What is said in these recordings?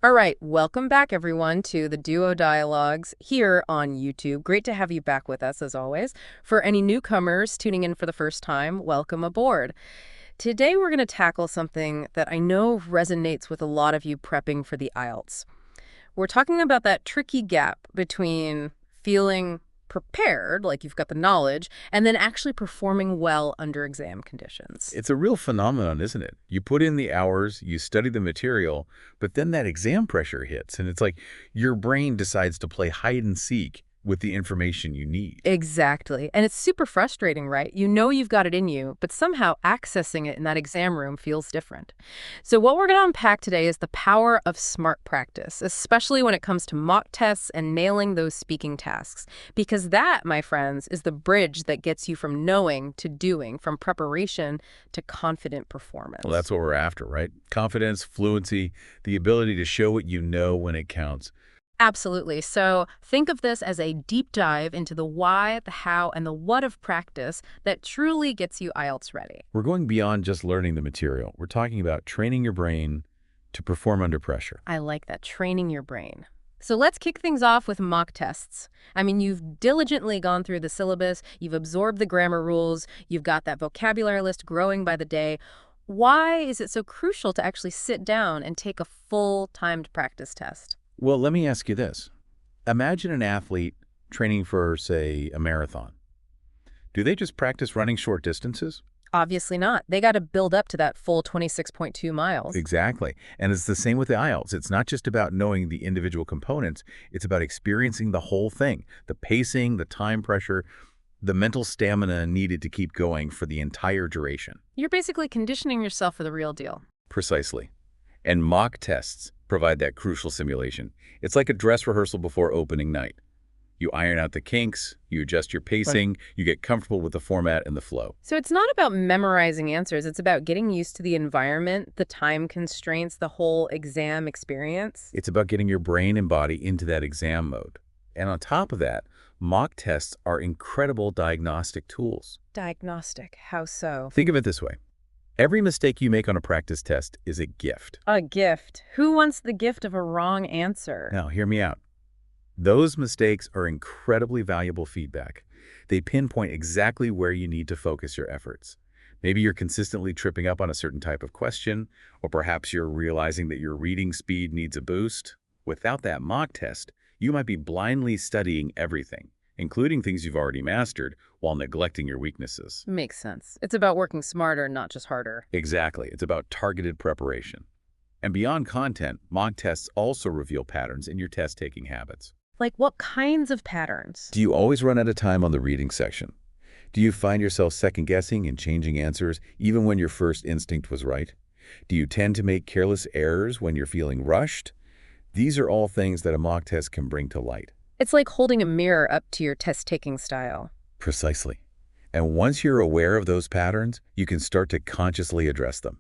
All right, welcome back everyone to the Duo Dialogues here on YouTube. Great to have you back with us as always. For any newcomers tuning in for the first time, welcome aboard. Today we're going to tackle something that I know resonates with a lot of you prepping for the IELTS. We're talking about that tricky gap between feeling prepared, like you've got the knowledge, and then actually performing well under exam conditions. It's a real phenomenon, isn't it? You put in the hours, you study the material, but then that exam pressure hits, and it's like your brain decides to play hide and seek with the information you need. Exactly. And it's super frustrating, right? You know you've got it in you, but somehow accessing it in that exam room feels different. So what we're going to unpack today is the power of smart practice, especially when it comes to mock tests and nailing those speaking tasks. Because that, my friends, is the bridge that gets you from knowing to doing, from preparation to confident performance. Well, that's what we're after, right? Confidence, fluency, the ability to show what you know when it counts. Absolutely. So think of this as a deep dive into the why, the how, and the what of practice that truly gets you IELTS ready. We're going beyond just learning the material. We're talking about training your brain to perform under pressure. I like that, training your brain. So let's kick things off with mock tests. I mean, you've diligently gone through the syllabus, you've absorbed the grammar rules, you've got that vocabulary list growing by the day. Why is it so crucial to actually sit down and take a full timed practice test? Well, let me ask you this. Imagine an athlete training for, say, a marathon. Do they just practice running short distances? Obviously not. They got to build up to that full 26.2 miles. Exactly. And it's the same with the IELTS. It's not just about knowing the individual components. It's about experiencing the whole thing, the pacing, the time pressure, the mental stamina needed to keep going for the entire duration. You're basically conditioning yourself for the real deal. Precisely. And mock tests provide that crucial simulation. It's like a dress rehearsal before opening night. You iron out the kinks, you adjust your pacing, you get comfortable with the format and the flow. So it's not about memorizing answers. It's about getting used to the environment, the time constraints, the whole exam experience. It's about getting your brain and body into that exam mode. And on top of that, mock tests are incredible diagnostic tools. Diagnostic. How so? Think of it this way. Every mistake you make on a practice test is a gift. A gift. Who wants the gift of a wrong answer? Now, hear me out. Those mistakes are incredibly valuable feedback. They pinpoint exactly where you need to focus your efforts. Maybe you're consistently tripping up on a certain type of question, or perhaps you're realizing that your reading speed needs a boost. Without that mock test, you might be blindly studying everything, including things you've already mastered, while neglecting your weaknesses. Makes sense. It's about working smarter, not just harder. Exactly. It's about targeted preparation. And beyond content, mock tests also reveal patterns in your test-taking habits. Like what kinds of patterns? Do you always run out of time on the reading section? Do you find yourself second-guessing and changing answers even when your first instinct was right? Do you tend to make careless errors when you're feeling rushed? These are all things that a mock test can bring to light. It's like holding a mirror up to your test-taking style. Precisely. And once you're aware of those patterns, you can start to consciously address them.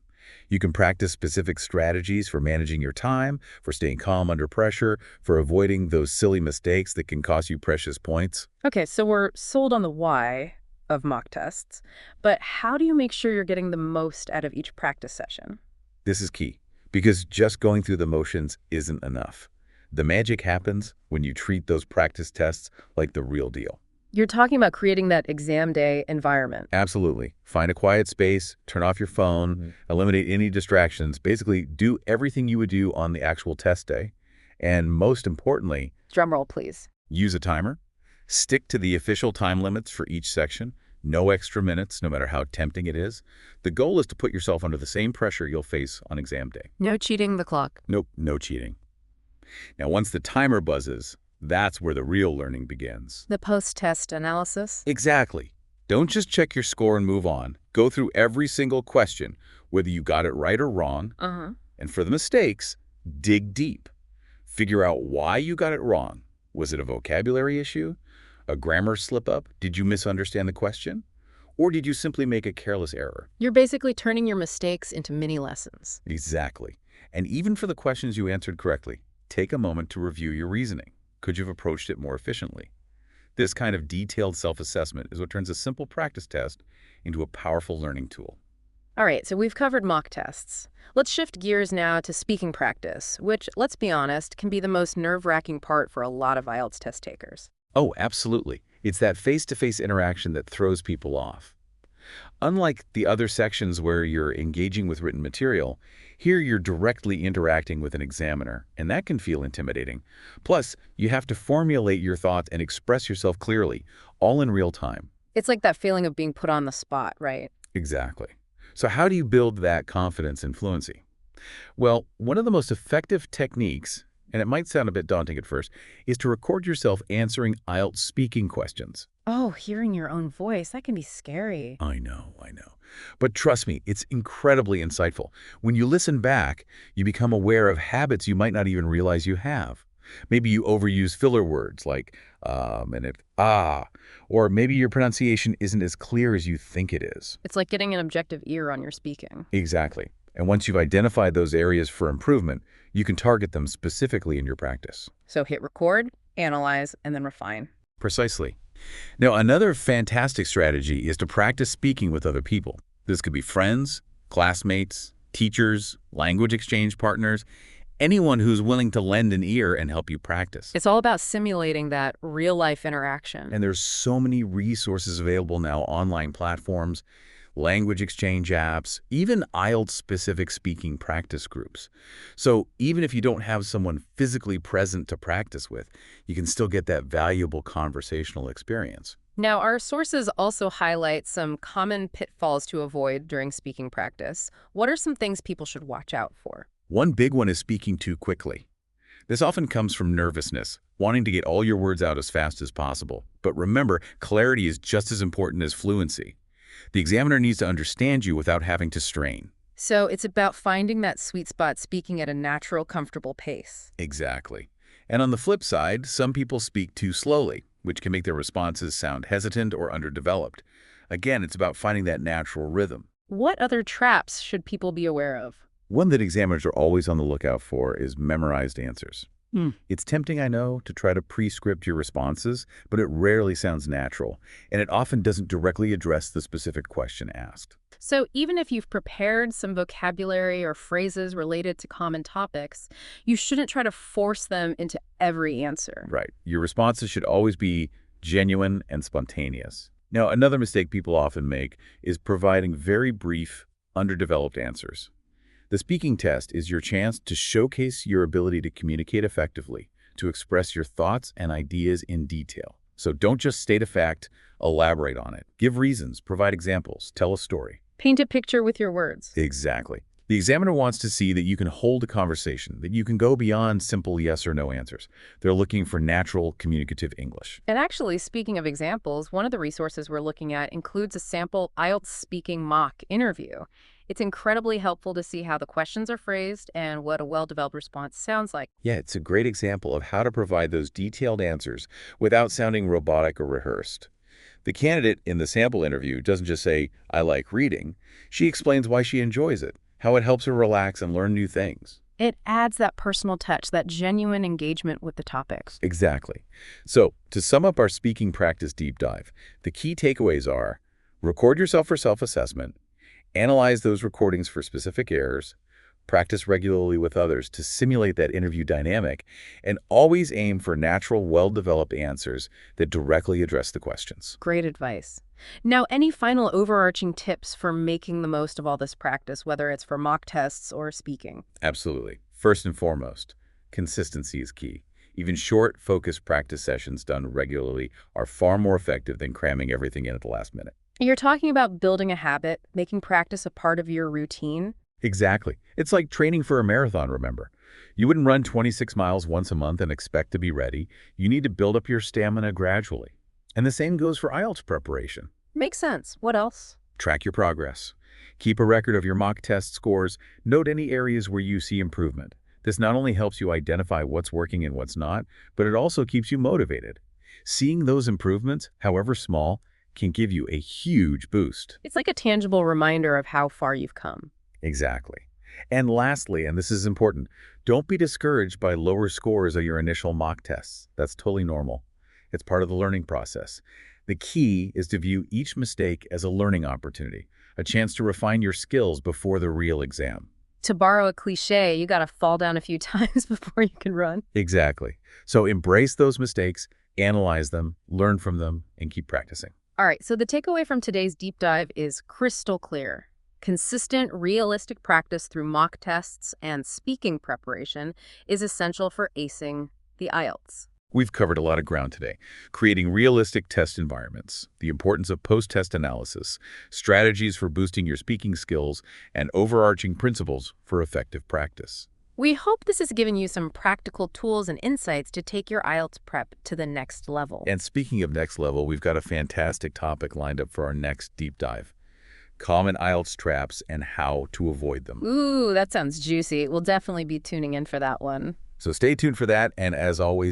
You can practice specific strategies for managing your time, for staying calm under pressure, for avoiding those silly mistakes that can cost you precious points. Okay, so we're sold on the why of mock tests, but how do you make sure you're getting the most out of each practice session? This is key, because just going through the motions isn't enough. The magic happens when you treat those practice tests like the real deal. You're talking about creating that exam day environment. Absolutely. Find a quiet space, turn off your phone, eliminate any distractions. Basically, do everything you would do on the actual test day. And most importantly, Drum roll, please. use a timer. Stick to the official time limits for each section. No extra minutes, no matter how tempting it is. The goal is to put yourself under the same pressure you'll face on exam day. No cheating the clock. Nope, no cheating. Now, once the timer buzzes, that's where the real learning begins. The post-test analysis? Exactly. Don't just check your score and move on. Go through every single question, whether you got it right or wrong. And for the mistakes, dig deep. Figure out why you got it wrong. Was it a vocabulary issue? A grammar slip-up? Did you misunderstand the question? Or did you simply make a careless error? You're basically turning your mistakes into mini lessons. Exactly. And even for the questions you answered correctly, take a moment to review your reasoning. Could you have approached it more efficiently? This kind of detailed self-assessment is what turns a simple practice test into a powerful learning tool. All right, so we've covered mock tests. Let's shift gears now to speaking practice, which, let's be honest, can be the most nerve-wracking part for a lot of IELTS test takers. Oh, absolutely. It's that face-to-face interaction that throws people off. Unlike the other sections where you're engaging with written material, here you're directly interacting with an examiner, and that can feel intimidating. Plus, you have to formulate your thoughts and express yourself clearly, all in real time. It's like that feeling of being put on the spot, right? Exactly. So how do you build that confidence and fluency? Well, one of the most effective techniques, and it might sound a bit daunting at first, is to record yourself answering IELTS speaking questions. Oh, hearing your own voice, that can be scary. I know, I know. But trust me, it's incredibly insightful. When you listen back, you become aware of habits you might not even realize you have. Maybe you overuse filler words like or maybe your pronunciation isn't as clear as you think it is. It's like getting an objective ear on your speaking. Exactly. And once you've identified those areas for improvement, you can target them specifically in your practice. So hit record, analyze, and then refine. Precisely. Now, another fantastic strategy is to practice speaking with other people. This could be friends, classmates, teachers, language exchange partners, anyone who's willing to lend an ear and help you practice. It's all about simulating that real-life interaction. And there's so many resources available now, online platforms, language exchange apps, even IELTS-specific speaking practice groups. So even if you don't have someone physically present to practice with, you can still get that valuable conversational experience. Now, our sources also highlight some common pitfalls to avoid during speaking practice. What are some things people should watch out for? One big one is speaking too quickly. This often comes from nervousness, wanting to get all your words out as fast as possible. But remember, clarity is just as important as fluency. The examiner needs to understand you without having to strain. So it's about finding that sweet spot, speaking at a natural, comfortable pace. Exactly. And on the flip side, some people speak too slowly, which can make their responses sound hesitant or underdeveloped. Again, it's about finding that natural rhythm. What other traps should people be aware of? One that examiners are always on the lookout for is memorized answers. It's tempting, I know, to try to pre-script your responses, but it rarely sounds natural, and it often doesn't directly address the specific question asked. So even if you've prepared some vocabulary or phrases related to common topics, you shouldn't try to force them into every answer. Right. Your responses should always be genuine and spontaneous. Now, another mistake people often make is providing very brief, underdeveloped answers. The speaking test is your chance to showcase your ability to communicate effectively, to express your thoughts and ideas in detail. So don't just state a fact, elaborate on it. Give reasons, provide examples, tell a story. Paint a picture with your words. Exactly. The examiner wants to see that you can hold a conversation, that you can go beyond simple yes or no answers. They're looking for natural communicative English. And actually, speaking of examples, one of the resources we're looking at includes a sample IELTS speaking mock interview. It's incredibly helpful to see how the questions are phrased and what a well-developed response sounds like. Yeah, it's a great example of how to provide those detailed answers without sounding robotic or rehearsed. The candidate in the sample interview doesn't just say, "I like reading." She explains why she enjoys it, how it helps her relax and learn new things. It adds that personal touch, that genuine engagement with the topics. Exactly. So, to sum up our speaking practice deep dive, the key takeaways are: record yourself for self-assessment, analyze those recordings for specific errors, practice regularly with others to simulate that interview dynamic, and always aim for natural, well-developed answers that directly address the questions. Great advice. Now, any final overarching tips for making the most of all this practice, whether it's for mock tests or speaking? Absolutely. First and foremost, consistency is key. Even short, focused practice sessions done regularly are far more effective than cramming everything in at the last minute. You're talking about building a habit, making practice a part of your routine. Exactly. It's like training for a marathon, remember. You wouldn't run 26 miles once a month and expect to be ready. You need to build up your stamina gradually. And the same goes for IELTS preparation. Makes sense. What else? Track your progress. Keep a record of your mock test scores. Note any areas where you see improvement. This not only helps you identify what's working and what's not, but it also keeps you motivated. Seeing those improvements, however small, can give you a huge boost. It's like a tangible reminder of how far you've come. Exactly. And lastly, and this is important, don't be discouraged by lower scores of your initial mock tests. That's totally normal. It's part of the learning process. The key is to view each mistake as a learning opportunity, a chance to refine your skills before the real exam. To borrow a cliche, you got to fall down a few times before you can run. Exactly. So embrace those mistakes, analyze them, learn from them, and keep practicing. All right, so the takeaway from today's deep dive is crystal clear. Consistent, realistic practice through mock tests and speaking preparation is essential for acing the IELTS. We've covered a lot of ground today, creating realistic test environments, the importance of post-test analysis, strategies for boosting your speaking skills, and overarching principles for effective practice. We hope this has given you some practical tools and insights to take your IELTS prep to the next level. And speaking of next level, we've got a fantastic topic lined up for our next deep dive: common IELTS traps and how to avoid them. Ooh, that sounds juicy. We'll definitely be tuning in for that one. So stay tuned for that, and as always,